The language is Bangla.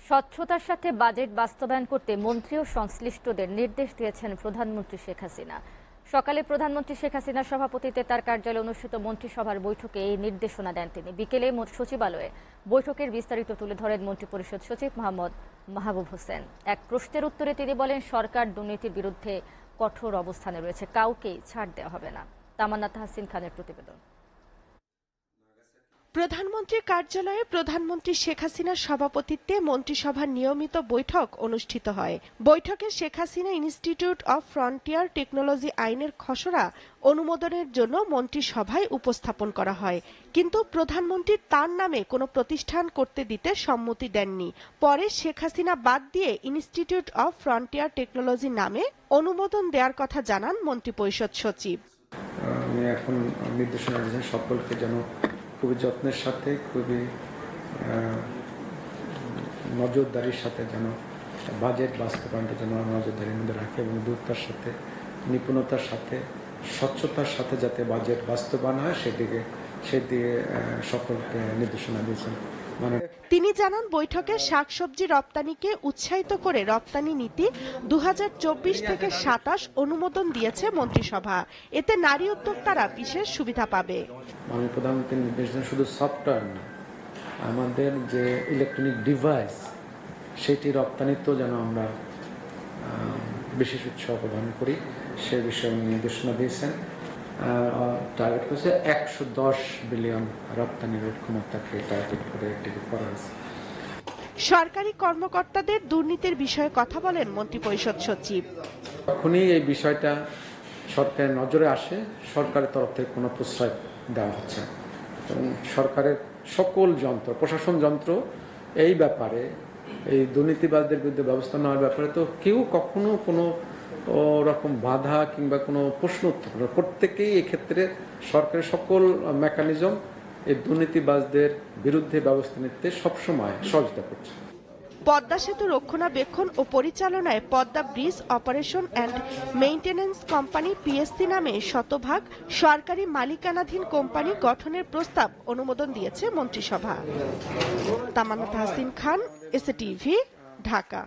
স্বচ্ছতার সাথে বাজেট বাস্তবায়ন করতে মন্ত্রী ও সংশ্লিষ্টদের নির্দেশ দিয়েছেন প্রধানমন্ত্রী শেখ হাসিনা। সকালে প্রধানমন্ত্রী শেখ হাসিনার সভাপতিত্বে তার কার্যালয়ে অনুষ্ঠিত মন্ত্রিসভার বৈঠকে এই নির্দেশনা দেন তিনি। বিকেলে সচিবালয়ে বৈঠকের বিস্তারিত তুলে ধরেন মন্ত্রিপরিষদ সচিব মোহাম্মদ মাহবুব হোসেন। এক প্রশ্নের উত্তরে তিনি বলেন, সরকার দুর্নীতির বিরুদ্ধে কঠোর অবস্থানে রয়েছে, কাউকেই ছাড় দেওয়া হবে না। তামান্না তাহসিন খানের প্রতিবেদন। প্রধানমন্ত্রীর কার্যালয়ে প্রধানমন্ত্রী শেখ হাসিনার সভাপতিত্বে মন্ত্রিসভার নিয়মিত বৈঠক অনুষ্ঠিত হয়। বৈঠকে Sheikh Hasina institute of frontier technology আইনের খসড়া অনুমোদনের জন্য মন্ত্রিসভায় উপস্থাপন করা হয়, কিন্তু প্রধানমন্ত্রী তার নামে কোনো প্রতিষ্ঠান করতে দিতে সম্মতি দেননি। পরে শেখ হাসিনা বাদ দিয়ে ইনস্টিটিউট অব ফ্রন্টিয়ার টেকনোলজি নামে অনুমোদন দেওয়ার কথা জানান মন্ত্রিপরিষদ সচিব। আমি এখন নির্দেশনা দিয়েছি সকলকে যেন খুবই যত্নের সাথে, খুবই নজরদারির সাথে যেন বাজেট বাস্তবায়নটা যেন নজরদারির মধ্যে রাখে এবং দ্রুততার সাথে, নিপুণতার সাথে, স্বচ্ছতার সাথে যাতে বাজেট বাস্তবায়ন হয় সেদিকে সকলকে নির্দেশনা দিয়েছেন। তিনি জানান, বৈঠকে শাকসবজি রপ্তানিকে উৎসাহিত করে রপ্তানি নীতি 2024 থেকে 27 অনুমোদন দিয়েছে মন্ত্রিসভা। এতে নারী উদ্যোক্তারা বিশেষ সুবিধা পাবে। মাননীয় প্রধানমন্ত্রীর নির্দেশ শুধু সফটওয়্যার না, আমাদের যে ইলেকট্রনিক ডিভাইস সেটি রপ্তানিতেও যেন আমরা বিশেষ উৎসাহ প্রদান করি সে বিষয়ে নির্দেশনা দিয়েছেন। টার্গেট হচ্ছে 110 বিলিয়ন রপ্তানির ক্ষমতাকে টার্গেট করে এটি করা হয়েছে। সরকারি কর্মকর্তাদের দুর্নীতির বিষয়ে কথা বলেন মন্ত্রিপরিষদ সচিব। যখনই এই বিষয়টা সরকারের নজরে আসে, সরকারের তরফ থেকে কোনো প্রশ্রয় দেওয়া হচ্ছে এবং সরকারের সকল যন্ত্র, প্রশাসন যন্ত্র এই ব্যাপারে, এই দুর্নীতিবাজদের বিরুদ্ধে ব্যবস্থা নেওয়ার ব্যাপারে তো কেউ কখনো কোনো রকম বাধা কিংবা কোনো প্রশ্ন উত্থাপন করে। প্রত্যেকেই এক্ষেত্রে সরকারের সকল মেকানিজম এই দুর্নীতিবাজদের বিরুদ্ধে ব্যবস্থা নিতে সবসময় সহযোগিতা করছে। পদ্মা সেতু রক্ষণাবেক্ষণ ও পরিচালনায় Padma bridge operation and maintenance company PSC নামে শতভাগ সরকারি মালিকানাধীন কোম্পানি গঠনের প্রস্তাব অনুমোদন দিয়েছে মন্ত্রিসভা। তামান্না তাহসিন খান, এসএটিভি, ঢাকা।